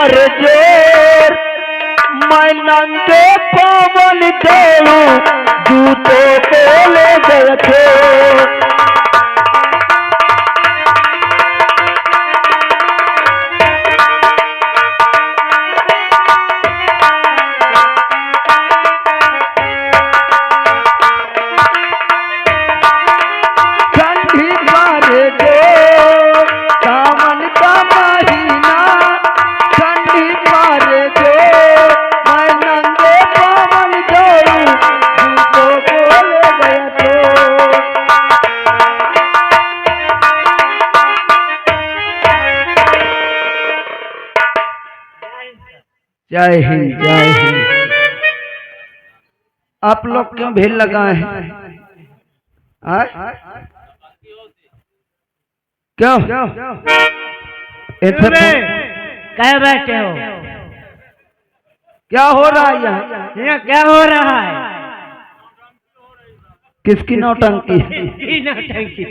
बार जोर मैं नंगे पवन देऊ जूतों को ले गए थे। जय हिंद जय हिंद। आप लोग क्यों भीड़ लगाए हैं? क्यों इधर कह बैठे हो? क्या हो रहा है यहाँ? क्या हो रहा है? किसकी नौटंकी? नौटंकी।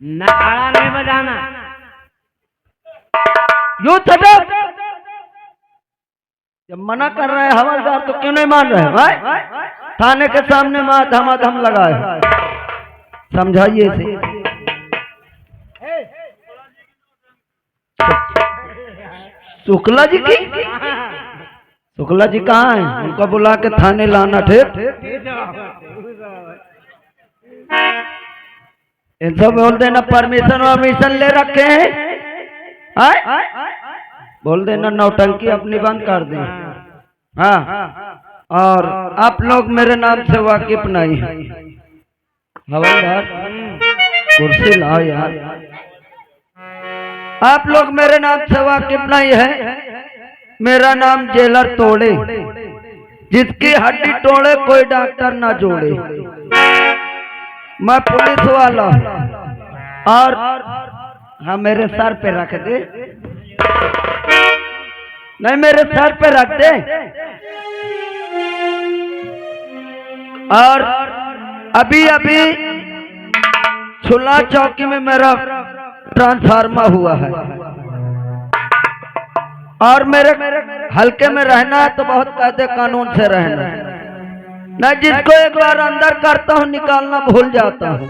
नगाड़ा नहीं बजाना। यूं जब मना कर रहे हैं हवलदार तो क्यों नहीं मान रहे हैं भाई? थाने के सामने धमाधम लगाए, समझाइए इसे। शुक्ला जी की? शुक्ला जी कहाँ हैं? उनको बुला के थाने लाना। ठीक इनको बोल देना परमिशन ले रखे हैं। बोल देना नौटंकी अपनी बंद कर दें। हाँ, और आप लोग मेरे नाम से वाकिफ नहीं है। हवलदार कुर्सी लाओ यार। आप लोग मेरे नाम से वाकिफ नहीं है। मेरा नाम जेलर तोड़े, जिसकी हड्डी तोड़े कोई डॉक्टर ना जोड़े। मैं पुलिस वाला और हाँ मेरे सर पे रख दे। नहीं मेरे सर पे रख दे। और अभी अभी छुला चौकी में मेरा ट्रांसफार्मर हुआ है और मेरे हल्के में रहना है तो बहुत कायदे कानून से रहना है। मैं जिसको एक बार अंदर करता हूँ निकालना भूल जाता हूँ।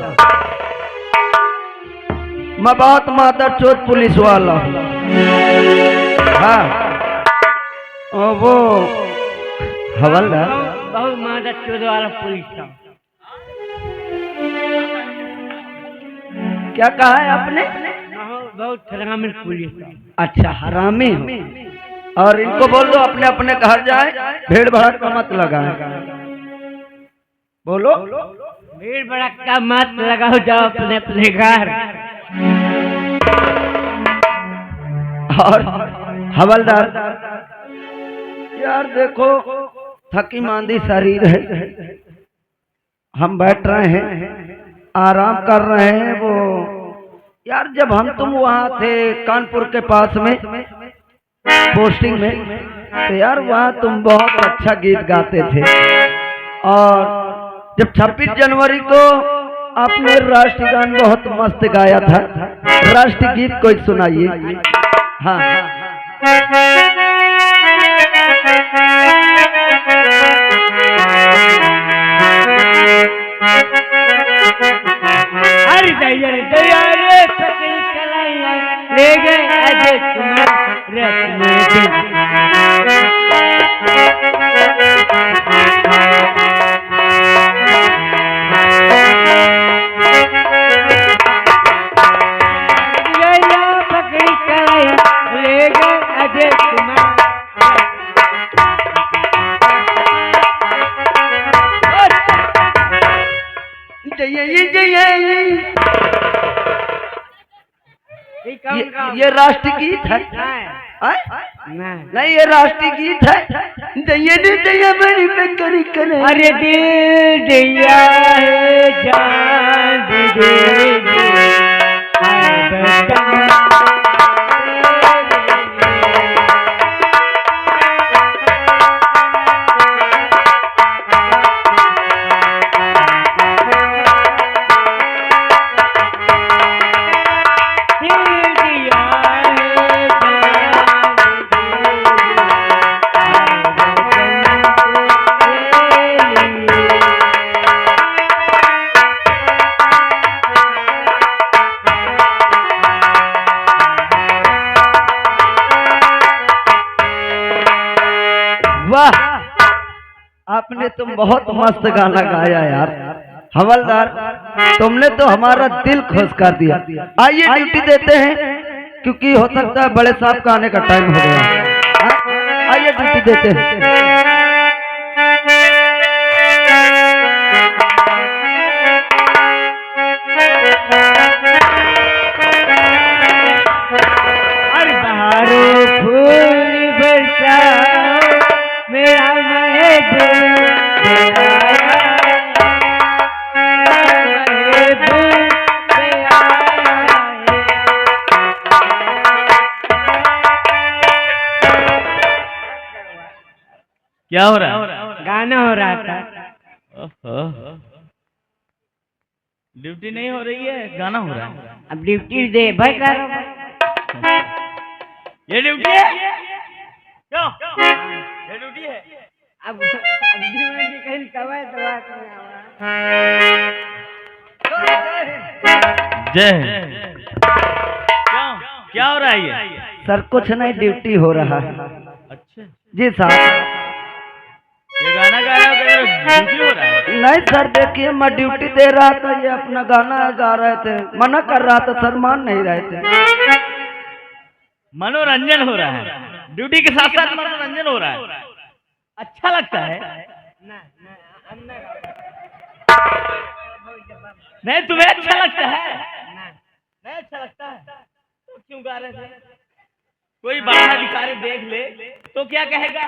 मैं बहुत मादरचोद पुलिस वाला हूँ। हाँ वो हवलदार बहुत मादरचोद वाला पुलिस था। क्या कहा है आपने? बहुत हरामी पुलिस था। अच्छा हरामी हो। और इनको बोल दो अपने अपने घर जाए, भीड़ भड़का मत लगाए। बोलो भीड़ भड़का मत लगाओ, जाओ अपने अपने घर। और हवलदार यार देखो थकी मांदी शरीर है, हम बैठ रहे हैं आराम कर रहे हैं। वो यार जब हम तुम वहाँ थे कानपुर के पास में पोस्टिंग में तो यार वहाँ तुम बहुत अच्छा गीत गाते थे। और जब 26 जनवरी को आपने राष्ट्रगान बहुत मस्त गाया था। राष्ट्रीय गीत कोई सुनाइए। हाँ अरे दया रे फकीर चलाइया ले गए अजय कुमार रत्न। ये राष्ट्रीय गीत है? नहीं ये राष्ट्रीय गीत है। दैया दे दैया मेरी बेकरी करे। अरे दिल दिया है जान दे ये तुम बहुत मस्त गाना गाया यार हवलदार, तुमने तो हमारा दिल खुश कर दिया। आइए ड्यूटी देते हैं, क्योंकि हो सकता है बड़े साहब का आने का टाइम हो गया। आइए ड्यूटी देते हैं। और बहारों फूल बरसाओ मेरा महबूब क्या हो रहा है? गाना हो रहा था। ओहो, ड्यूटी नहीं हो रही है, गाना हो रहा है। अब ड्यूटी दे भाई कर। ये ड्यूटी है क्यों? ये ड्यूटी है। अब कहीं कवाए दवा जय हिंद। क्यों, क्या हो रहा है ये? सर कुछ नहीं, ड्यूटी हो रहा है। अच्छा, जी साहब। ये गाना गा रहा है, ड्यूटी हो रहा है? नहीं सर, देखिए मैं ड्यूटी दे रहा था, ये अपना गाना गा रहे थे, मना कर रहा था सर, मान नहीं रहे थे। मनोरंजन हो रहा है, ड्यूटी के साथ साथ मनोरंजन हो रहा है। अच्छा लगता है? नहीं, तुम्हें अच्छा लगता है? नहीं अच्छा लगता है तो क्यों गा रहे थे? कोई बड़ा अधिकारी देख ले तो क्या कहेगा?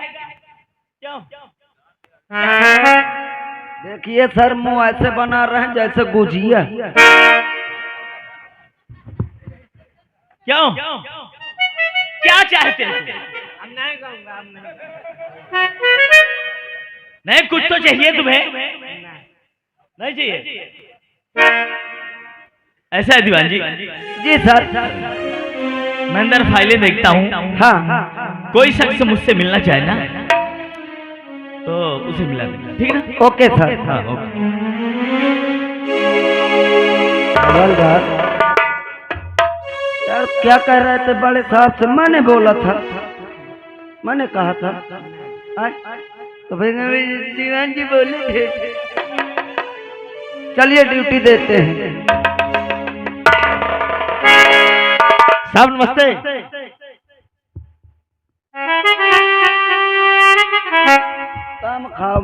क्यों? देखिए सर, मुंह ऐसे बना रहे हैं जैसे गुजिया। क्यों? क्या चाहते हैं? हम नहीं गाऊंगा। नहीं, कुछ तो चाहिए तुम्हें। नहीं चाहिए? ऐसा है दीवान जी? जी सर। मैं अंदर फाइलें देखता हूँ। हाँ, कोई शख्स मुझसे मिलना चाहे ना तो उसे मिला देना, ठीक है ना? Okay sir. हाँ, ओके। हवलदार यार, क्या कह रहे थे बड़े साहब से? मैंने बोला था, मैंने कहा था। तो भाई दीवान जी बोले थे। चलिए ड्यूटी देते हैं। साहब नमस्ते। काम खाओ।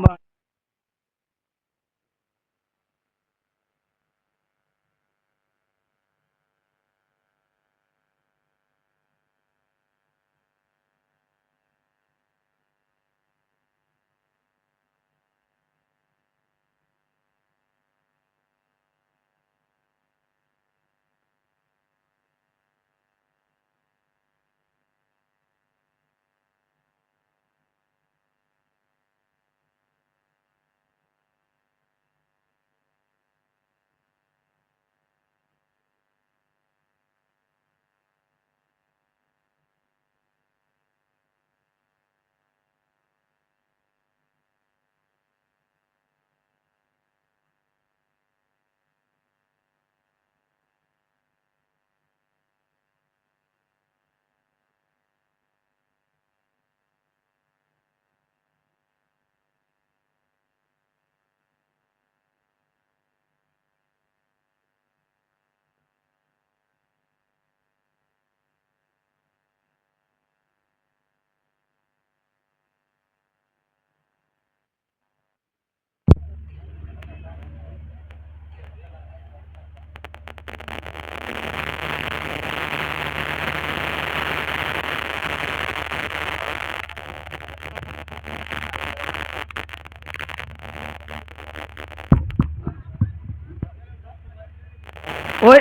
ओए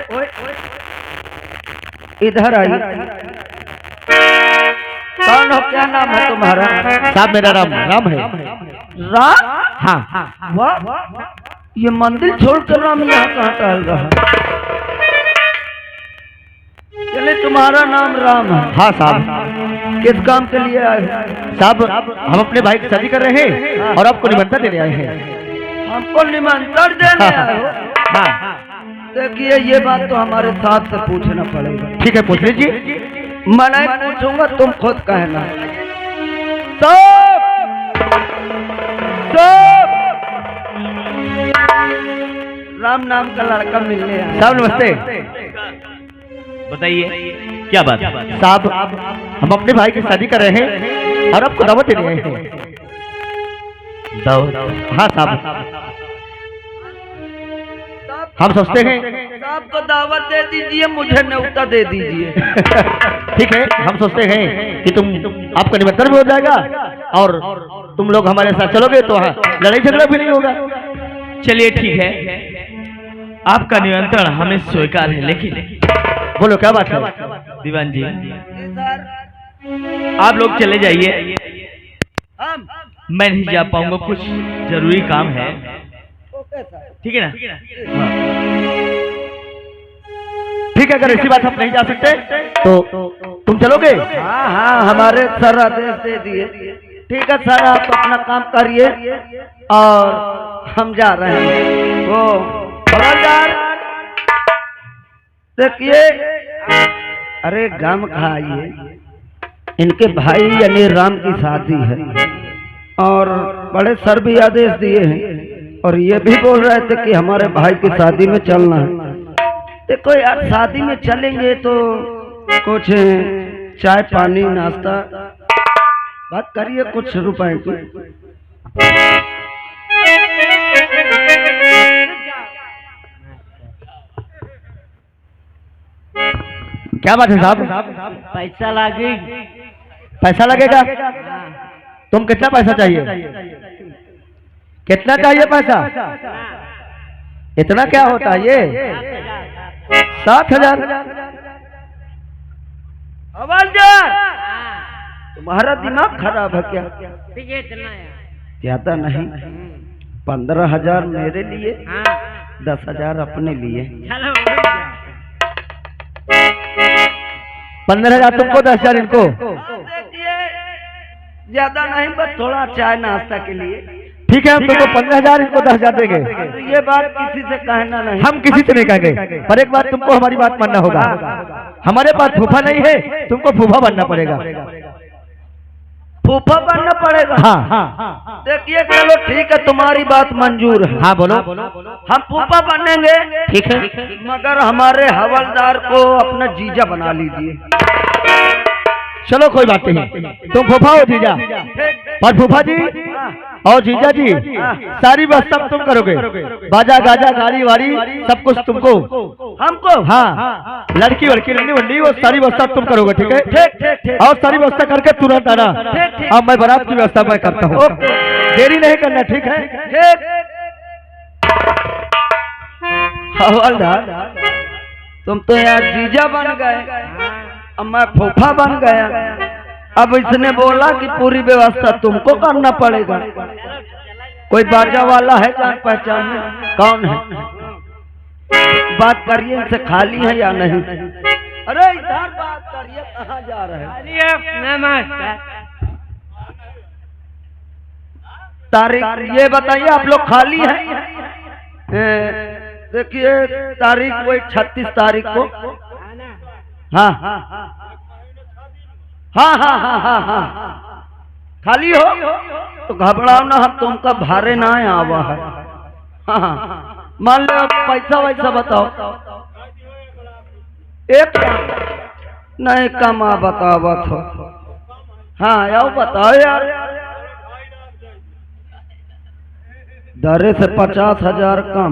इधर आइए। कौन हो, क्या नाम है तुम्हारा? साहब मेरा राम है। राम? हाँ। वाह, ये मंदिर छोड़कर राम यहाँ कहाँ टहल रहा? चले, तुम्हारा नाम राम है? हाँ साहब। किस काम के लिए आए? साहब हम अपने भाई की शादी कर रहे हैं और आपको निमंत्रण देने आए हैं। हमको निमंत्रण देने आए हो? हाँ। देखिए, ये बात तो हमारे साथ से पूछना पड़ेगा। ठीक है, पूछ लीजिए। मैं नहीं पूछूंगा, तुम खुद कहना। राम नाम का लड़का मिलने आया। साहब नमस्ते। बताइए क्या बात? साहब हम अपने भाई की शादी कर रहे हैं और आपको दावत दे रहे हैं। हाँ साहब, हम सोचते हैं साहब को दावत दे दीजिए, मुझे न्योता दे दीजिए। ठीक है, हम सोचते हैं कि तुम आपका निमंत्रण भी हो जाएगा और तुम लोग हमारे साथ चलोगे तो लड़ाई झगड़ा भी नहीं होगा। चलिए ठीक है, आपका निमंत्रण हमें स्वीकार है, लेकिन बोलो क्या बात है? दीवान जी आप लोग चले जाइए, हम मैं नहीं जा पाऊंगा, कुछ जरूरी काम है। ठीक है ना? ठीक है, अगर ऐसी बात हम नहीं जा सकते तो तुम चलोगे? हाँ हाँ, हमारे सर आदेश दे दिए। ठीक है सर, आप अपना काम करिए और हम जा रहे हैं। वो खबरदार देखिए, अरे गम खाइए, इनके भाई यानी राम की शादी है और बड़े सर भी आदेश दिए हैं और ये भी बोल रहे थे कि हमारे भाई की शादी में चलना है। देखो यार, शादी में चलेंगे तो कुछ चाय पानी नाश्ता बात करिए कुछ रुपए की। क्या बात है साहब? पैसा लागे। पैसा लगेगा? तुम कितना पैसा चाहिए? कितना चाहिए पैसा? इतना क्या होता है ये? 7,000। हवलदार, तुम्हारा दिमाग खराब है क्या? ज्यादा नहीं, 15,000 मेरे लिए, 10,000 अपने लिए। 15,000 तुमको, 10,000 इनको। देखिए ज्यादा नहीं, बस थोड़ा चाय नाश्ता के लिए। ठीक है, हम तुमको 15,000, इनको 10,000 देंगे। ये बात किसी से कहना नहीं। हम किसी से नहीं कहेंगे, पर एक बात तुमको हमारी बात मानना होगा। हमारे पास फूफा नहीं है, तुमको फूफा बनना पड़ेगा। फूफा बनना पड़ेगा? हाँ। देखिए चलो ठीक है, तुम्हारी बात मंजूर है। हाँ बोलो। हम फूफा बनेंगे, ठीक है, मगर हमारे हवलदार को अपना जीजा बना लीजिए। चलो कोई बात नहीं, तुम फूफा हो जीजा, पर फूफा जी और जीजा जी सारी व्यवस्था तुम करोगे, बाजा गाजा गाड़ी वाड़ी सब कुछ तुमको। हमको? हाँ, लड़की वड़की रंडी वंडी वो सारी व्यवस्था तुम करोगे। ठीक है? ठीक। और सारी व्यवस्था करके तुरंत आना। अब मैं बारात की व्यवस्था मैं करता हूँ, देरी नहीं करना। ठीक है? ठीक। हवलदार, तुम तो यार जीजा बन गए, अब मैं फूफा बन गया। अब इसने बोला कि पूरी व्यवस्था तुमको करना पड़ेगा। कोई बाजा वाला है जान पहचान में? कौन है? बात करिए, इनसे खाली है या नहीं? अरे इधर बात करिए, कहाँ जा रहे हैं? नमस्कार। तारीख ये बताइए, आप लोग खाली हैं? देखिए तारीख वही 36 तारीख को। हाँ, खाली हो तो घबराओ ना, हम तुमका भारे ना आवा है। हाँ, मान लो पैसा वैसा बताओ। एक नहीं कमा बतावत हो। हाँ आओ बताओ यार, दरे से 50,000 कम।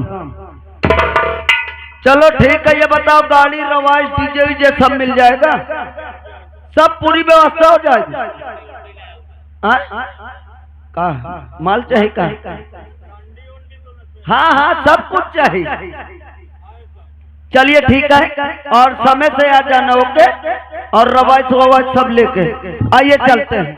चलो ठीक है, ये बताओ गाड़ी रवाज डीजे वीजे सब मिल जाएगा? सब पूरी व्यवस्था हो जाएगी? का माल चाहिए का? हाँ सब कुछ चाहिए। चलिए ठीक है, और समय से आ जाना। ओके? और रवाज ववाज सब लेके आइए, चलते हैं।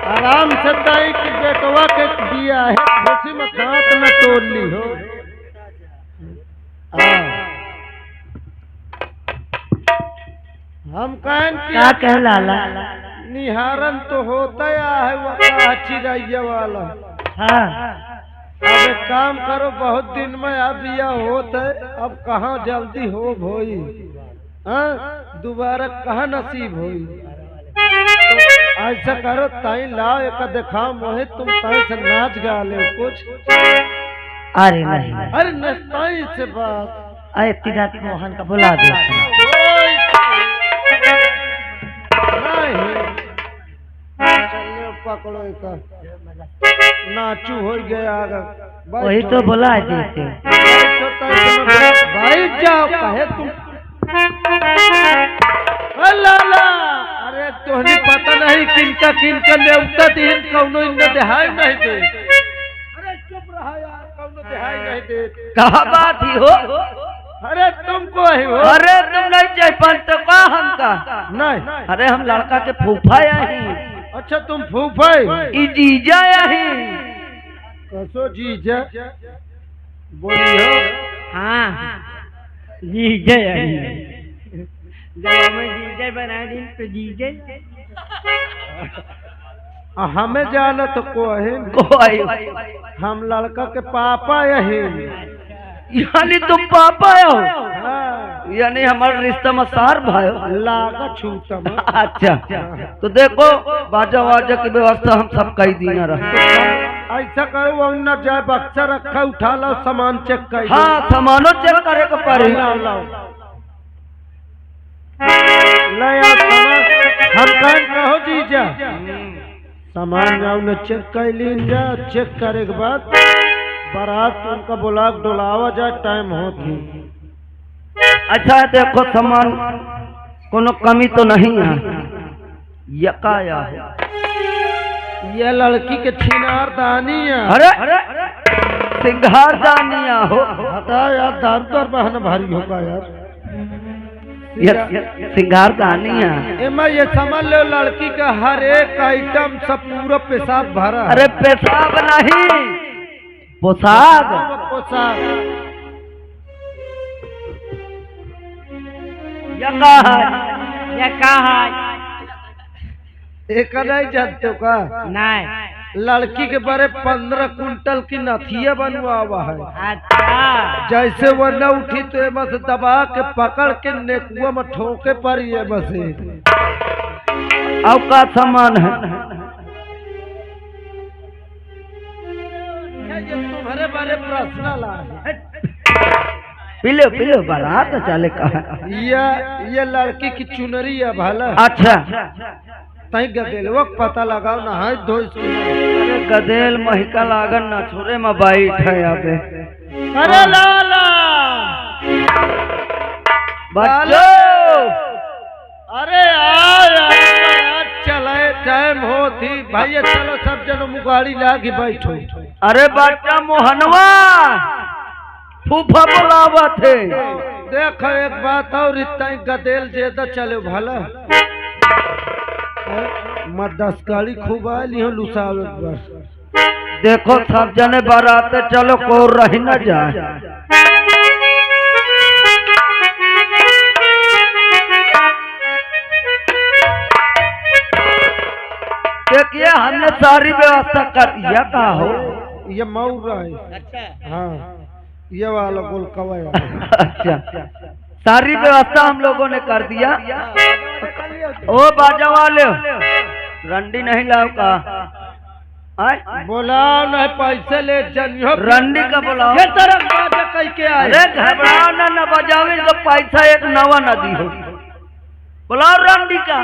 आराम से ताई की बेटवा के दिया है, खुशी में हाथ में तोड़ ली हो। हाँ। हम कहन क्या कह लाला? निहारन तो होता है वो चिड़ैया वाला। हाँ अब एक काम करो, बहुत दिन में अब यह होता है, अब कहाँ जल्दी हो भोई, हाँ दोबारा कहाँ नसीब होई। तो ऐसा करो ताई लाओ एक दिखाओ मोहित, तुम ताई से नाच गा ले कुछ। अरे नहीं, अरे ताई से बात अरे तिरा मोहन का बुला दे। चलो पकड़ो एक नाचू हो गया। वही तो बुला देते। भाई जाओ कहे तुम। लाला अरे तोहनी पता नहीं किनका किनका नेवता दिन कौनो इन्हें दिहाई नहीं दे। अरे चुप रहा यार, कौनो दिहाई नहीं दे। कहा बात ही हो? अरे तुमको ही हो। अरे तुम नहीं चाहे पंत का हमका नहीं। अरे हम लड़का के फूफा यही। अच्छा तुम फूफा ई जीजा यही। कसो जीजा बोलियो। हाँ जीजे जब हमें जीजे बना दी तो जीजे हमें जाना तो कोई हम लड़का के पापा यही। यानी तुम पापा हो? हाँ। यानी हमारा रिश्ता में सार भाई हो। लागा छूता में। अच्छा तो देखो बाजा वाजा की व्यवस्था हम सब कही दीना रहे। ऐसा करो न जाए बक्सा रखा, उठा लो सामान चेक कर। हाँ सामानो चेक करे के पड़ी। हम कहें कहो जीजा सामान जाओ न चेक कर लीन जा। चेक करे के बाद बारात उनका बुला डोलावा जाए, टाइम होती। अच्छा देखो सामान कोनो कमी तो नहीं है। यकाया है ये लड़की के छिनार दानी है। अरे सिंगार दानिया हो। हटा यार, दारू तो बहन भारी होगा यार। ये सिंगार दानिया। एमा ये समझ लो लड़की का हर एक आइटम सब पूरा पेशाब भरा। अरे पेशाब नहीं, पोशाक। पोशाक ये कहा एक नहीं जानते का? नहीं। लड़की के बारे 15 कुंटल की नथिया बनवा हुआ है। अच्छा जैसे वो न उठी तो ये बस दबा के पकड़ के नेकुआ में ठोके पर ये बस अब का सामान है? ये तुम्हारे बारे प्रश्न ला है। पिलो बारात चले कहा। ये लड़की की चुनरी है भला। अच्छा तई गदेलवा पता लगाओ ना हाथ धो। अरे गदेल महिका लागन न छोरे में बैठ है अबे। अरे लाला बच्चों अरे यार चले टाइम होती भाई। चलो सब जनो मुगाड़ी लागी बैठो। अरे बच्चा मोहनवा फूफा बुलावत है। देखो एक बात और, इतना गदेल ज्यादा चले भला मत 10 गाड़ी खूब आली हो लुसावे बस। देखो सब जने बारात चलो को रही न जाए। देखिए हमने सारी व्यवस्था कर दिया। कहा हो ये मऊरा है। अच्छा हाँ ये वाला गोल कवाया। अच्छा सारी व्यवस्था हम लोगों ने कर दिया। ओ बाजा वाले रंडी नहीं लाओ का? बोलाओ नहीं पैसे ले जनियो। रंडी का बुलाओ। ये तरफ बाजा कह के आए। अरे घबराओ ना, न बजावे तो पैसा एक नवा नदी हो। बुलाओ रंडी का।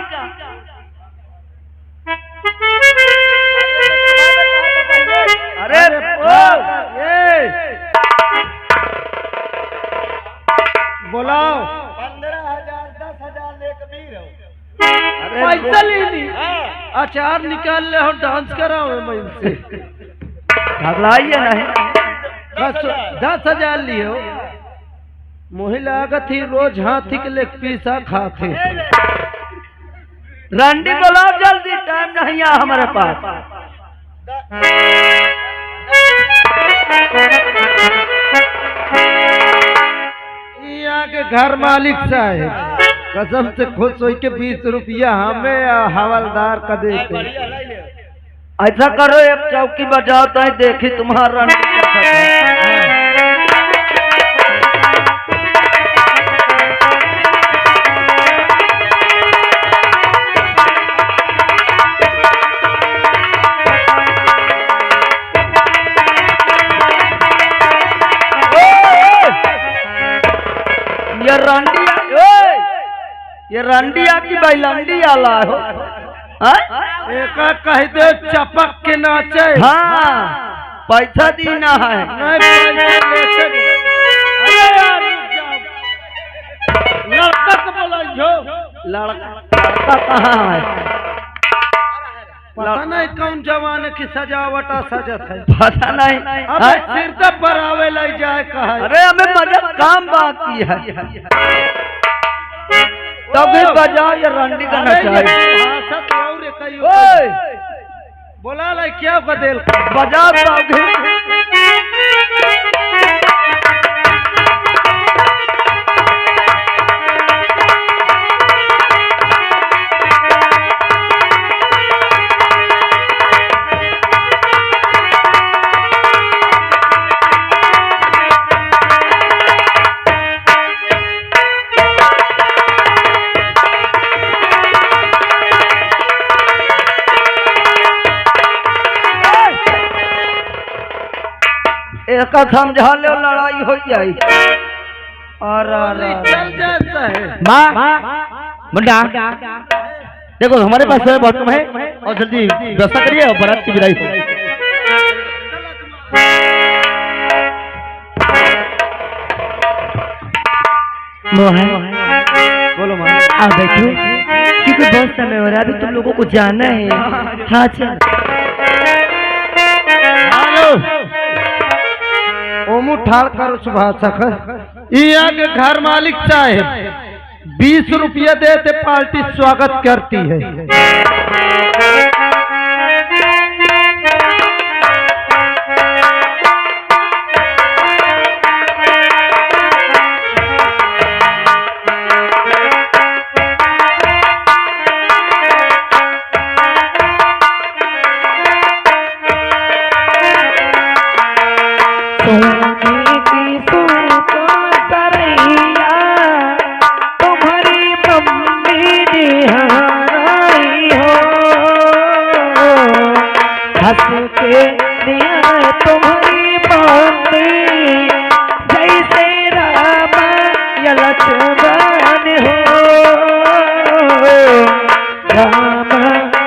अरे बोलाओ। 15,000 10,000 लेके भी रहो। पैसा ले ली। अचार निकाल ले, हम डांस कराओ मैं इनसे। घबराइए नहीं। 10,000 लियो। मोही लागत ही रोज हाथी के लेग पीसा खाते। रंडी बुलाओ जल्दी, टाइम नहीं है हमारे पास। यहाँ के घर मालिक साहब कसम से खुश हो के 20 रुपया हमें हवलदार का देते। ऐसा करो, एक चौकी बजाओ तो देखी तुम्हारा रंडी कैसा है। ये रंडिया की बैलंडी आला हो। एक कह दे चपक के नाचे। हाँ, पैसा देना है। नहीं पैसा लेते। अरे यार लड़का को बोलो, लड़का कहाँ है? पता नहीं कौन जमाने की सजावट सजत है, पता नहीं। अब सिर तक पर आवे ले जाए कहा। अरे हमें मदद काम बाकी है, तभी बजाओ ये रंडी का नचाई। बोला ला क्या बदल बजाओ एक समझा लो, लड़ाई हो जाए। चल जाता है। मुंडा देखो हमारे पास है बहुत कम है, और जल्दी व्यवस्था करिए और बारात की विदाई हो। मोहन बोलो मां। आप बैठो, क्योंकि बहुत समय हो रहा है, अभी तुम लोगों को जाना है। हाँ चल। ओमू ठाड़ कर सुबह सखर यहाँ के घर मालिक साहब 20 रुपया देते पार्टी स्वागत करती है। हंस के दिया तुम्हारी मम्मी, जैसे राम या लक्ष्मण हो। राम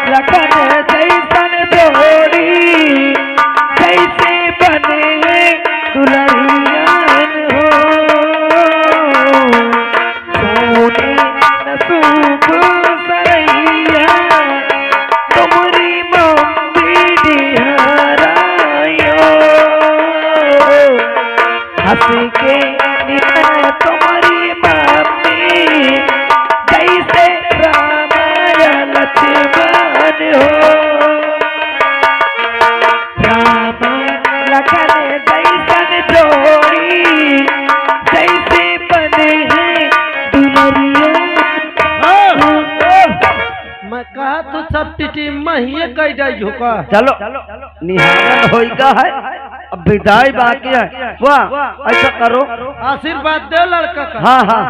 लखन जैसन जोड़ी, जैसे बने दुल्हनियान हो। सोने न सूख सरैया, तुम्हारी मम्मी दिहरायो। हंस के निकल तुम्हारी मम्मी, जैसे राम या लक्ष्मण हो। राम लखन जैसन जोड़ी, जैसे बने हैं दुल्हनिया। मैं कहा तो सब टिटी महिए कह जाई होगा। चलो निहारन होइगा है, अब विदाई बाकी है। वाह, ऐसा करो, आशीर्वाद दे लड़का का। हाँ हाँ।